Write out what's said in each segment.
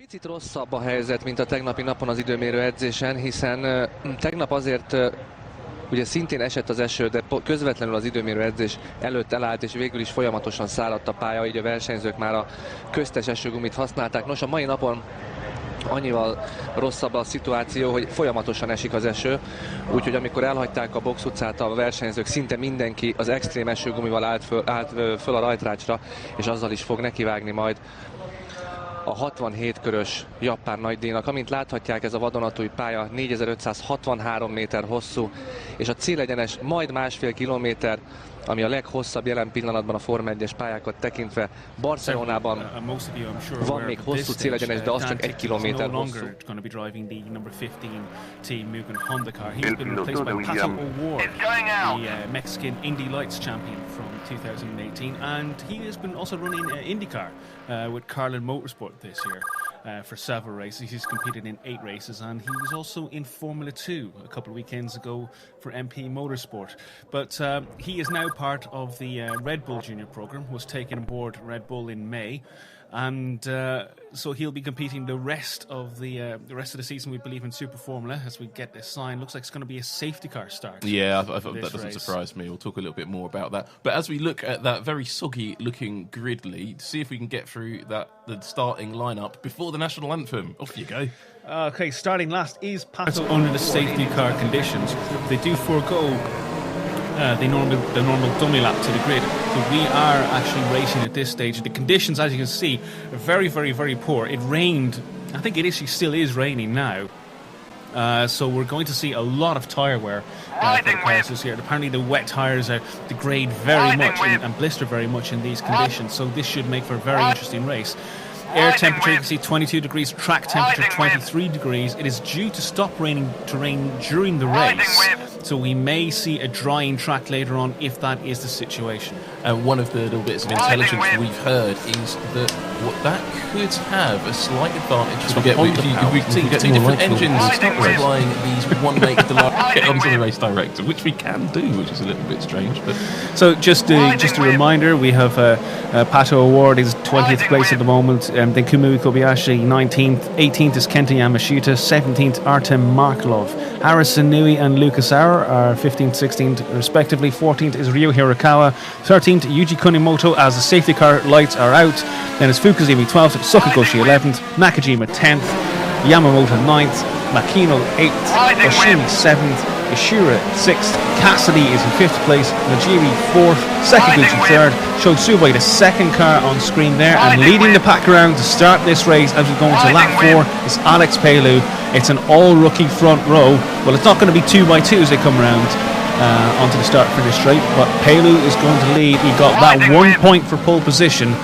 Picit rosszabb a helyzet, mint a tegnapi napon az időmérő edzésen, hiszen tegnap azért ugye szintén esett az eső, de közvetlenül az időmérő edzés előtt elállt, és végül is folyamatosan száradt a pálya, így a versenyzők már a köztes esőgumit használták. Nos, a mai napon annyival rosszabb a szituáció, hogy folyamatosan esik az eső, úgyhogy amikor elhagyták a box utcát a versenyzők, szinte mindenki az extrém esőgumival állt föl a rajtrácsra, és azzal is fog nekivágni majd a 67 körös japán nagydíjnak. Amint láthatják, ez a vadonatúj pálya 4563 méter hosszú, és a célegyenes majd 1,5 kilométer, ami a leghosszabb jelen pillanatban a Forma 1-es pályákat tekintve. Barcelonában van még hosszú célegyenes, de az csak 1 kilométer hosszú. Mexican Indy Lights champion from 2018, and he has been also running IndyCar with Carlin Motorsport this year. For several races. He's competed in 8 races, and he was also in Formula 2 a couple of weekends ago for MP Motorsport. But he is now part of the Red Bull Junior program, was taken aboard Red Bull in May, and so he'll be competing the rest of the season, we believe, in Super Formula. As we get this sign, looks like it's going to be a safety car start. Yeah, I thought that doesn't surprise me. We'll talk a little bit more about that. But as we look at that very soggy looking grid lead, see if we can get through the starting lineup before the national anthem. Off you go. Okay, starting last is Pato. Under the safety car conditions, they do forego the normal dummy lap to the grid. So we are actually racing at this stage. The conditions, as you can see, are very, very, very poor. It rained. I think it actually still is raining now. So we're going to see a lot of tyre wear for the cars this year. Apparently the wet tyres degrade very much and blister very much in these conditions. So this should make for a very interesting race. Air temperature, you can see 22 degrees, track temperature 23 degrees. It is due to stop raining to rain during the race, so we may see a drying track later on if that is the situation. One of the little bits of intelligence we've heard is that that could have a slight advantage. If we can get two different engines supplying these one make get onto the race director, which we can do, which is a little bit strange. But so just a reminder, we have Pato Award is 20th place at the moment. Then Kumu Kobayashi 19th, 18th is Kenta Yamashita, 17th Artem Markelov. Harrison Nui and Lucas Auer are 15th, 16th respectively. 14th is Ryo Hirakawa, 13th Yuji Kunimoto as the safety car lights are out. Then it's Fukuzumi 12th, Sakagoshi 11th, Nakajima 10th, Yamamoto 9th, Makino 8th, Oshimi 7th, Ishura 6th, Cassidy is in 5th place, Najiri 4th, Sakaguchi 3rd, Shosubai the second car on screen there, and leading the pack around to start this race as we go into lap 4 is Alex Palou. It's an all-rookie front row. Well, it's not going to be 2 by 2 as they come around onto the start-finish straight, but Palou is going to lead. He got that 1 point for pole position.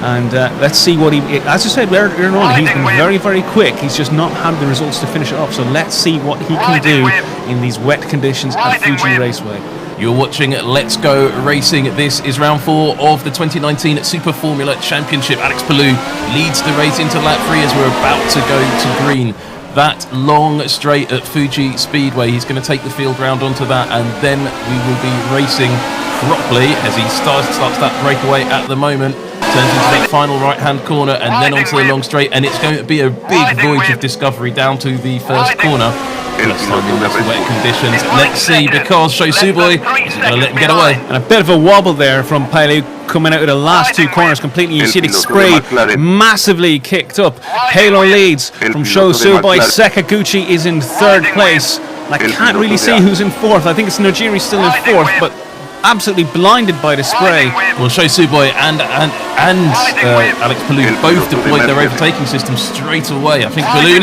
And let's see what as I said earlier on, he's been very, very quick. He's just not had the results to finish it off. So let's see what he can do in these wet conditions at Fuji Raceway. You're watching Let's Go Racing. This is round 4 of the 2019 Super Formula Championship. Alex Palou leads the race into lap 3 as we're about to go to green. That long straight at Fuji Speedway, he's going to take the field round onto that, and then we will be racing properly as he starts that breakaway at the moment. Turns into that final right-hand corner and then onto the long straight, and it's going to be a big voyage of discovery down to the first corner. First time in these wet conditions. Let's see, because Shosubai is going to let him get away. And a bit of a wobble there from Palou coming out of the last 2 corners completely. You see the spray massively kicked up. Halo leads from Shosubai. Sakaguchi is in 3rd place. I can't really see who's in 4th. I think it's Najiri still in 4th, but absolutely blinded by the spray. Well, Shosubai and Alex Palou both deployed their overtaking system straight away. I think Palou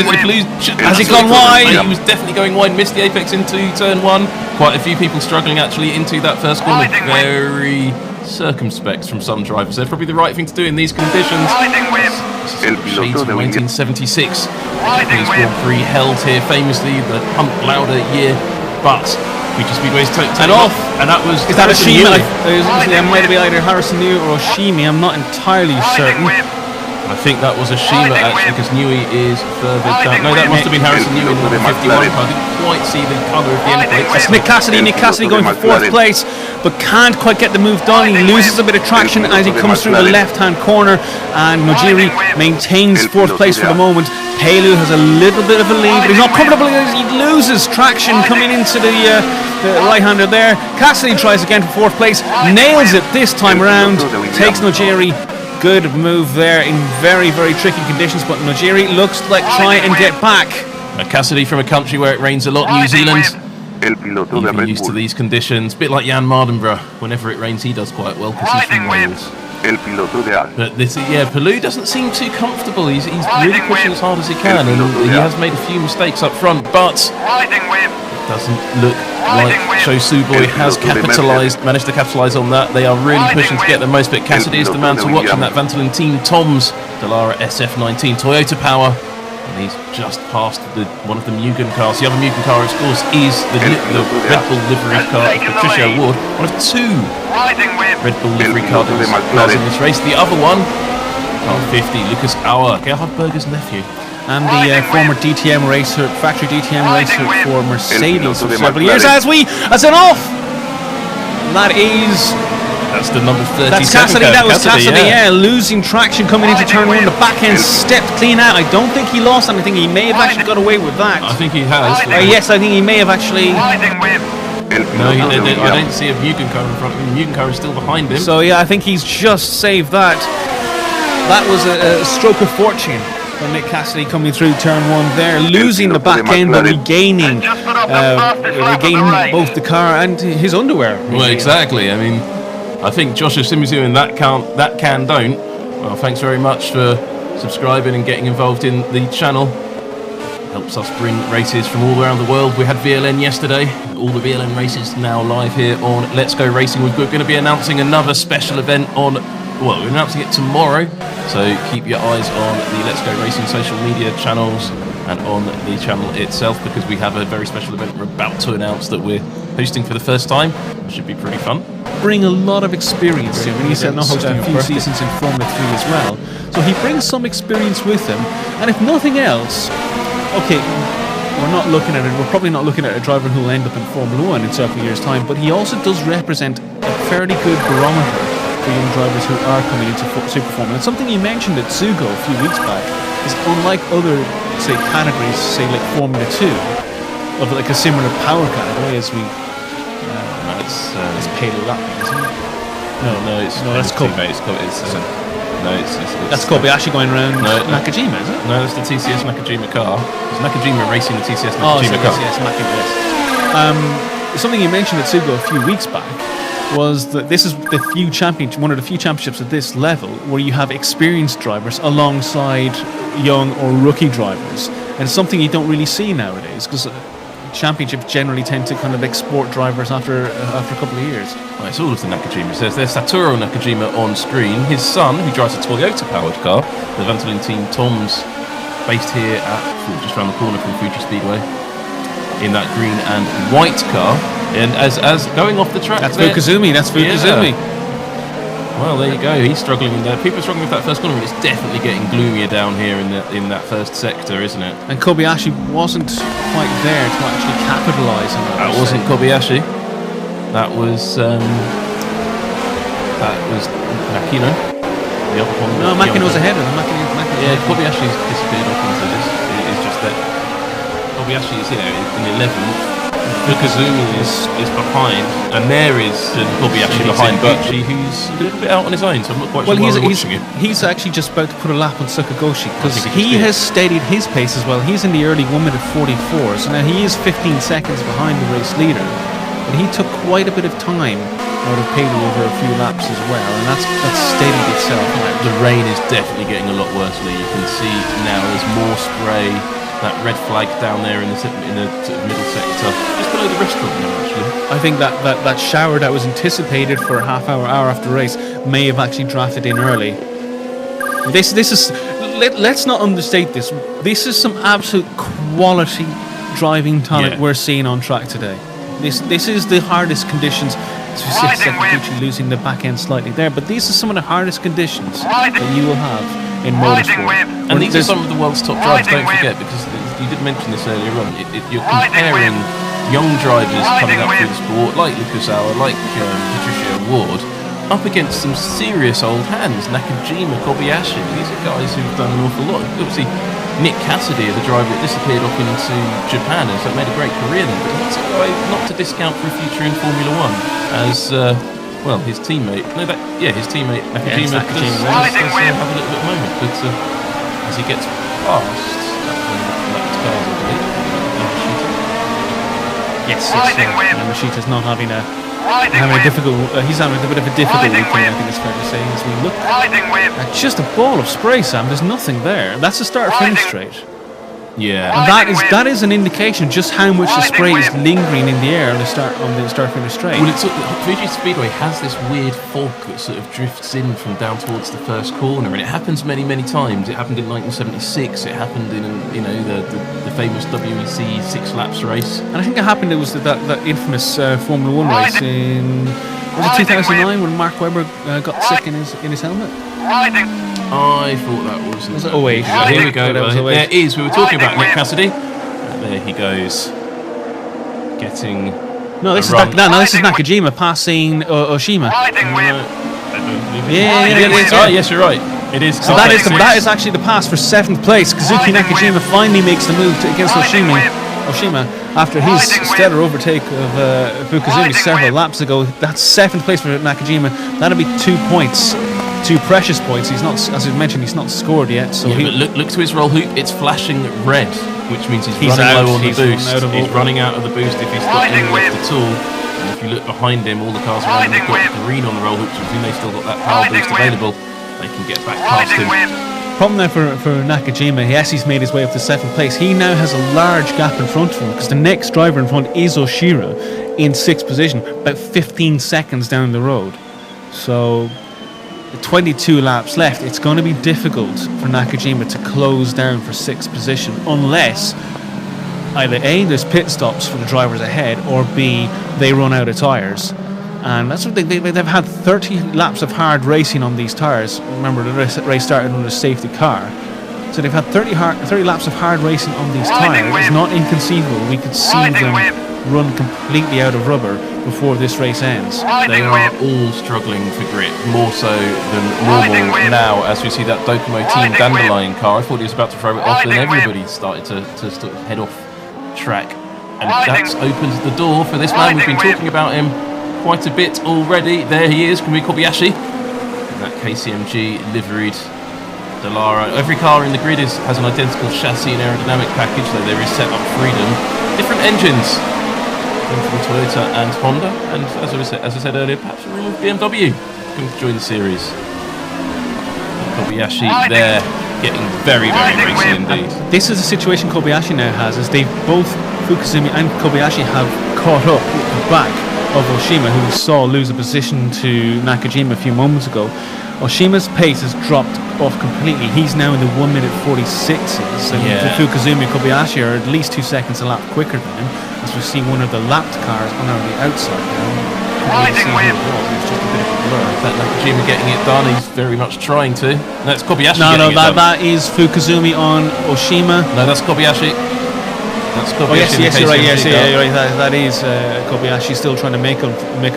has he gone wide? He was definitely going wide, missed the apex into turn 1. Quite a few people struggling actually into that first corner. Very circumspect from some drivers. They're probably the right thing to do in these conditions. Shades of 1976. Japanese Grand Prix held here famously, the Pump Lauda year, but Fuji Speedway's taken off, and that was... Is that Oshimi? It might be either Harrison New or Oshimi, I'm not entirely certain. I think that was a Shima actually, because Newey is further down. No, that must have been Harrison Newey in number 51. I didn't quite see the colour of the end plate. That's Nick Cassidy. Nick Cassidy going for 4th place, but can't quite get the move done. He loses a bit of traction as he comes through the left-hand corner, and Nojiri maintains 4th place for the moment. Pelu has a little bit of a lead, but he's not comfortable. He loses traction coming into the right-hander there. Cassidy tries again for 4th place, nails it this time around, takes Nojiri. Good move there in very, very tricky conditions, but Nojiri looks like try and get back. Cassidy from a country where it rains a lot, New Zealand. Even used to these conditions, a bit like Jan Mardenborough. Whenever it rains, he does quite well because he's from Wales. But this, Pelu doesn't seem too comfortable. He's really pushing as hard as he can, and he has made a few mistakes up front, but it doesn't look like Shosuboi has managed to capitalise on that. They are really pushing to get the most, but Cassidy is the man to watch in that Vantolin Team Tom's Dallara SF19 Toyota Power. And he's just passed one of the Mugen cars. The other Mugen car, of course, is the Red Bull livery car of Patricia Award. One of 2 Red Bull livery cars in this race. The other one, car 50, Lucas Auer, Gerhard Berger's nephew. And the former DTM racer, factory DTM racer for Mercedes for several years, as an off. That's the number 37. That's Cassidy. That was Cassidy. Losing traction coming into turn 1. The back end stepped clean out. I don't think he lost anything. He may have actually got away with that. I think he has. Yes, I think he may have actually. No, I don't see a Mugen car in front of him. The Mugen car is still behind him. So I think he's just saved that. That was a stroke of fortune. Nick Cassidy coming through turn 1 there, losing the back end but regaining both the car and his underwear. Well, exactly. I mean, I think Joshua Simizu and that can don't. Well, thanks very much for subscribing and getting involved in the channel. Helps us bring races from all around the world. We had VLN yesterday. All the VLN races now live here on Let's Go Racing. We're going to be announcing another special event on. Well, we're announcing it tomorrow, so keep your eyes on the Let's Go Racing social media channels and on the channel itself, because we have a very special event we're about to announce that we're hosting for the first time. It should be pretty fun. Bring a lot of experience to him. He's now hosting a few seasons in Formula 3 as well, so he brings some experience with him. And if nothing else, okay, we're probably not looking at a driver who will end up in Formula 1 in several years' time, but he also does represent a fairly good barometer for young drivers who are coming into Super Formula. And something you mentioned at Tsugo a few weeks back is, unlike other, say, categories, say like Formula 2, of like a similar power category as we... it's Pelu Lapping, isn't it? No, that's Kobe. That's Kobayashi going around Nakajima, is it? No, that's the TCS Nakajima car. It's Nakajima racing the TCS Nakajima car. Yes, Nakajima. Something you mentioned at Tsugo a few weeks back was that this is one of the few championships at this level where you have experienced drivers alongside young or rookie drivers, and something you don't really see nowadays, because championships generally tend to kind of export drivers after a couple of years. Well, it's all of the Nakajima. There's Satoru Nakajima on screen. His son, who drives a Toyota-powered car, the Vantolin Team Tom's, based here at just around the corner from Fuji Speedway, in that green and white car. And as going off the track, that's Fukuzumi. Yeah. Well, there you go. He's struggling there. People are struggling with that first corner, and it's definitely getting gloomier down here in that first sector, isn't it? And Kobayashi wasn't quite there to actually capitalise on that. That wasn't Kobayashi. That was Makino. The other one. No, Makino's ahead of him. Yeah, Kobayashi's disappeared off into this. It's just that Kobayashi is in 11th. Fukuzumi is behind, and there is Kobayashi behind, but who's a little bit out on his own, so I'm not quite sure why we're watching him. He's actually just about to put a lap on Sakagoshi, because he has steadied his pace as well. He's in the early 1 minute 44, so now he is 15 seconds behind the race leader, but he took quite a bit of time out of Pelu over a few laps as well, and that's steadied itself out. The rain is definitely getting a lot worse, Lee. You can see now there's more spray. That red flag down there in the middle sector, just below the restaurant now, actually. I think that shower that was anticipated for a half hour after the race may have actually drafted in early. This is let's not understate this. This is some absolute quality driving talent we're seeing on track today. This is the hardest conditions. Sakaguchi losing the back end slightly there, but these are some of the hardest conditions that you will have in motorsport. And these are some of the world's top drivers, don't forget, because you did mention this earlier on. You're comparing young drivers coming up through the sport, like Lucas Auer, like Patricia Ward, up against some serious old hands. Nakajima, Kobayashi, these are guys who've done an awful lot. Obviously, Nick Cassidy, the driver that disappeared off into Japan, has made a great career there, but he's a guy not to discount for a future in Formula One, as well, his teammate, his teammate Nakajima does have a little bit of a moment, but as he gets past Yamashita's not having a difficult. He's having a bit of a difficult weekend, I think it's fair to say. As we look at just a ball of spray, Sam, there's nothing there. That's a start-finish straight. Yeah, and that is an indication just how much the spray is lingering in the air on the start-finish straight. Well, Fuji Speedway has this weird fog that sort of drifts in from down towards the first corner, and it happens many, many times. It happened in 1976. It happened in the famous WEC 6 laps race. And I think it happened. It was that infamous Formula One race in 2009 when Mark Webber got sick in his helmet. I thought that was 08. Here we go. There is. We were talking about Nick Cassidy. There he goes. Getting. No, this is Nakajima passing Oshima. Yes, you're right. It is. So that is actually the pass for 7th place. Kazuki Nakajima finally makes the move against Oshima after his stellar overtake of Fukuzumi several laps ago. That's 7th place for Nakajima. That'll be 2 points. 2 precious points. He's not, as we mentioned, he's not scored yet. So but look to his roll hoop. It's flashing red, which means he's running low on the boost. He's running out of the boost if he's got any left at all. And if you look behind him, all the cars around him have got green on the roll hoops, which means they've still got that power boost available. They can get back past him. Problem now for Nakajima. Yes, he's made his way up to 7th place. He now has a large gap in front of him because the next driver in front is Oshira in 6th position, about 15 seconds down the road. So 22 laps left. It's going to be difficult for Nakajima to close down for 6th position unless either A, there's pit stops for the drivers ahead, or B, they run out of tyres. And that's what they've had 30 laps of hard racing on these tyres. Remember, the race started under a safety car. So they've had 30 laps of hard racing on these tyres. It's not inconceivable we could see them run completely out of rubber before this race ends. They are all struggling for grip, more so than normal now, as we see that Docomo Team Dandelion car. I thought he was about to throw it off, and everybody started to sort of head off track. And that opens the door for this man. We've been talking about him quite a bit already. There he is, Kamui Kobayashi. That KCMG liveried Dallara. Every car in the grid has an identical chassis and aerodynamic package, though there is setup freedom. Different engines from Toyota and Honda, and as I said earlier, perhaps a room of BMW can join the series. Kobayashi there, getting very, very racing indeed. This is a situation Kobayashi now has, as they've both, Fukuzumi and Kobayashi, have caught up with the back of Oshima, who we saw lose a position to Nakajima a few moments ago. Oshima's pace has dropped off completely. He's now in the 1 minute 46s, and Fukuzumi and Kobayashi are at least 2 seconds a lap quicker than him, as we've seen one of the lapped cars on the outside now. It's just a bit of a blur. That Nakajima getting it done, he's very much trying to. That's Kobayashi. That is Fukuzumi on Oshima. No, that's Kobayashi. That's Kobayashi. Yes, you're right. You're right. That is Kobayashi still trying to make a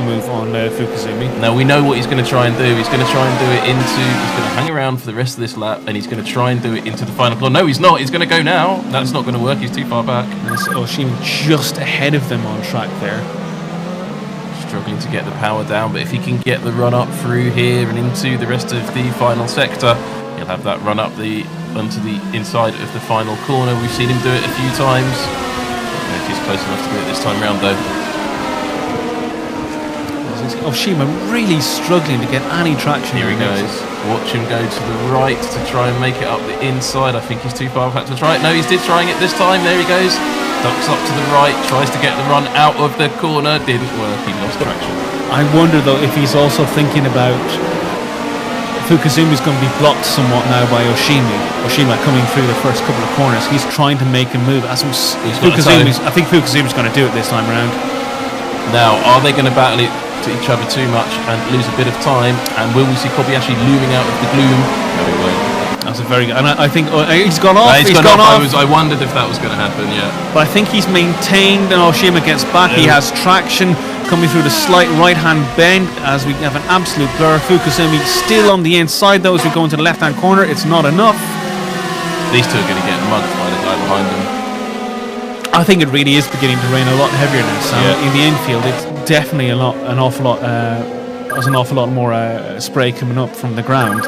move on Fukuzumi. Now we know what he's going to try and do. He's going to try and do it into. He's going to hang around for the rest of this lap, and he's going to try and do it into the final corner. No, he's not. He's going to go now. That's not going to work. He's too far back. Oshima just ahead of them on track there. Struggling to get the power down, but if he can get the run up through here and into the rest of the final sector, he'll have that run up onto the inside of the final corner. We've seen him do it a few times. I don't know if he's close enough to do it this time round though. Oshima really struggling to get any traction. Here he goes. Watch him go to the right to try and make it up the inside. I think he's too far back to try it. No, he's trying it this time. There he goes. Ducks up to the right, tries to get the run out of the corner. Didn't work. He lost traction. I wonder though if he's also thinking about Fukuzumi's going to be blocked somewhat now by Oshima coming through the first couple of corners. He's trying to make a move. I think Fukuzumi's going to do it this time around. Now, are they going to battle it to each other too much and lose a bit of time? And will we see Kobayashi looming out of the gloom? No, he won't. That's a very good. And I think he's gone off. He's gone off. I wondered if that was going to happen. Yeah. But I think he's maintained. And Oshima gets back. He has traction coming through the slight right-hand bend as we have an absolute blur. Fukusumi still on the inside though as we go into the left-hand corner. It's not enough. These two are going to get mugged by the guy behind them. I think it really is beginning to rain a lot heavier now, Sam. In the infield, it's definitely an awful lot more spray coming up from the ground.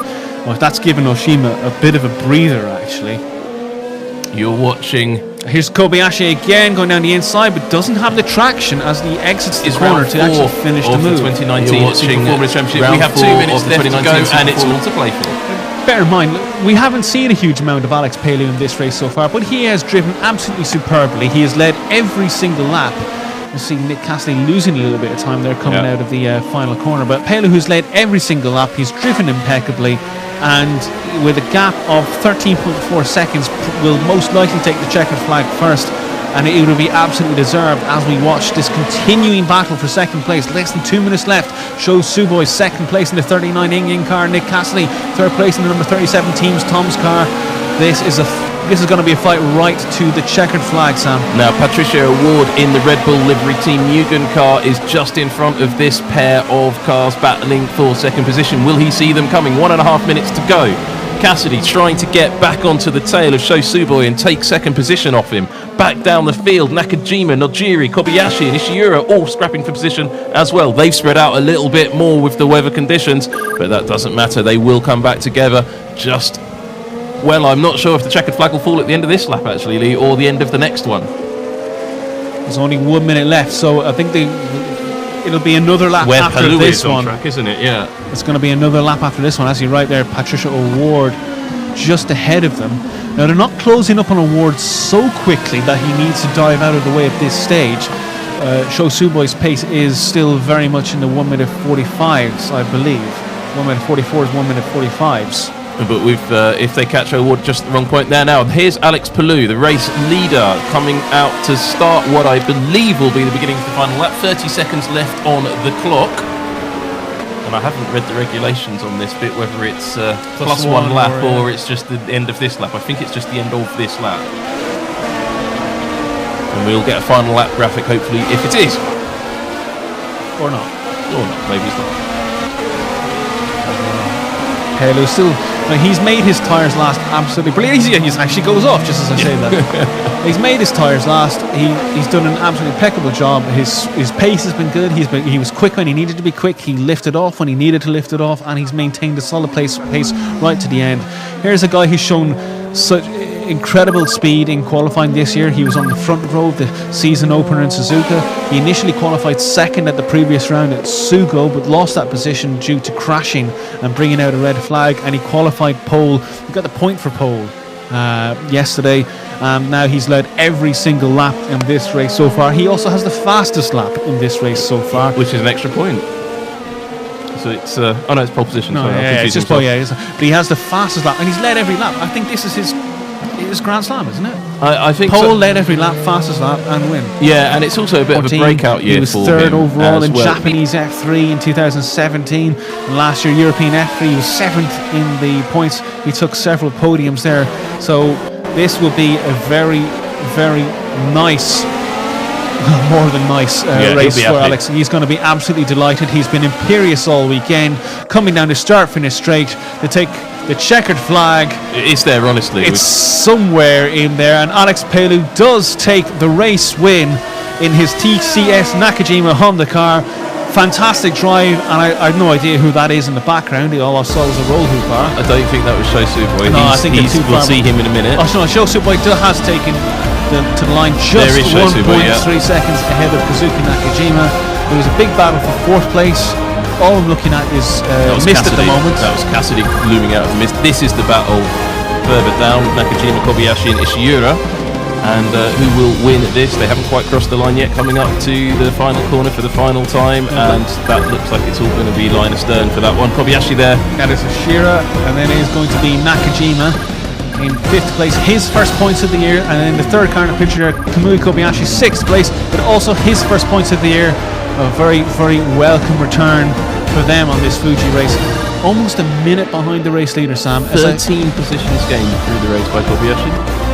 Well, that's given Oshima a bit of a breather, actually. You're watching. Here's Kobayashi again going down the inside, but doesn't have the traction as he exits the corner to actually finish the move. 2019 Super Championship. We have 2 minutes left to go, and it's all to play for. Bear in mind, we haven't seen a huge amount of Alex Palou in this race so far, but he has driven absolutely superbly. He has led every single lap. You see Nick Cassidy losing a little bit of time there coming out of the final corner, but Palou, who's led every single lap, he's driven impeccably, and with a gap of 13.4 seconds, will most likely take the checkered flag first. And it will be absolutely deserved as we watch this continuing battle for second place. Less than 2 minutes left. Shows Suboi second place in the 39 Ing car. Nick Cassidy third place in the number 37 team's Tom's car. This is going to be a fight right to the checkered flag, Sam. Now Patricia Ward in the Red Bull livery team Mugen car is just in front of this pair of cars battling for second position. Will he see them coming? 1.5 minutes to go. Cassidy trying to get back onto the tail of Sho Suboi and take second position off him. Back down the field, Nakajima, Nojiri, Kobayashi and Ishiura all scrapping for position as well. They've spread out a little bit more with the weather conditions, but that doesn't matter. They will come back together. Well, I'm not sure if the checkered flag will fall at the end of this lap, actually, Lee, or the end of the next one. There's only 1 minute left, so I think it'll be another lap after this one. Track, isn't it? Yeah. It's going to be another lap after this one. As you're right there, Patricia O'Ward just ahead of them. Now, they're not closing up on O'Ward so quickly that he needs to dive out of the way at this stage. Sho Suboi's pace is still very much in the 1 minute 45s, I believe. 1 minute 44s, 1 minute 45s. But if they catch O'Ward just at the wrong point there now. Here's Alex Palou, the race leader, coming out to start what I believe will be the beginning of the final lap. 30 seconds left on the clock. And I haven't read the regulations on this bit, whether it's plus one lap or it's just the end of this lap. I think it's just the end of this lap. And we'll get a final lap graphic, hopefully, if it is. Or not. Or not, maybe it's not. Palou still, he's made his tyres last absolutely brilliant. He actually goes off just as I say that. He's made his tyres last. He's done an absolutely impeccable job. His pace has been good. He was quick when he needed to be quick. He lifted off when he needed to lift it off, and he's maintained a solid pace right to the end. Here's a guy who's shown such incredible speed in qualifying this year. He was on the front row of the season opener in Suzuka. He initially qualified second at the previous round at Sugo, but lost that position due to crashing and bringing out a red flag, and he qualified pole. He got the point for pole yesterday. Now he's led every single lap in this race so far. He also has the fastest lap in this race so far, which is an extra point. So it's it's pole position. No, it's just pole. But he has the fastest lap, and he's led every lap. I think this is his Grand Slam, isn't it? I think Pole led every lap, fastest lap, and win. Yeah, and it's also a bit of a breakout year. He was third overall in Japanese F3 in 2017. And last year, European F3, he was seventh in the points. He took several podiums there. So this will be a very, very nice, more than nice race for Alex. He's going to be absolutely delighted. He's been imperious all weekend, coming down the start-finish straight to take the checkered flag. It's there, honestly. It's somewhere in there, and Alex Palou does take the race win in his TCS Nakajima Honda car. Fantastic drive, and I had no idea who that is in the background. All I saw was a roll hoop car. I don't think that was Sho Suboi. No, I think we'll see him in a minute. Oh, no, Sho Suboi has taken to the line just 1.3 seconds ahead of Kazuki Nakajima. It was a big battle for fourth place. All I'm looking at is mist Cassidy. At the moment. That was Cassidy looming out of the mist. This is the battle further down, Nakajima, Kobayashi and Ishiura. And who will win this? They haven't quite crossed the line yet, coming up to the final corner for the final time. And that looks like it's all going to be line astern for that one. Kobayashi there. That is Ishiura, and then it is going to be Nakajima in fifth place, his first points of the year. And then the third car in the picture, Kamui Kobayashi, sixth place, but also his first points of the year. A very, very welcome return for them on this Fuji race. Almost a minute behind the race leader, Sam. 13 positions gained through the race by Kobayashi.